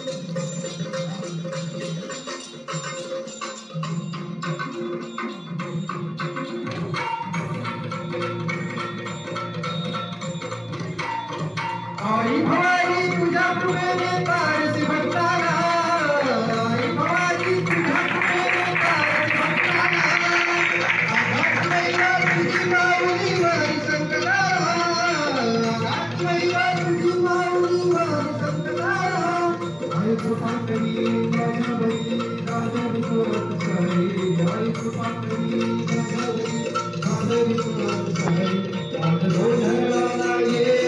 आई भवानी तुझ्या कृपेने तारसी भक्ताला, आई भवानी तुझ्या कृपेने तारसी भक्ताला, आघातमैया तुझी माऊली वारी संकटाला, आघातमैया तुझी माऊली वारी संकटाला, आई कृपा करी माझ्या बळी राजा विश्वनाथ साई, आई कृपा करी माझ्या बळी राजा विश्वनाथ साई, आज गोंधळाला ये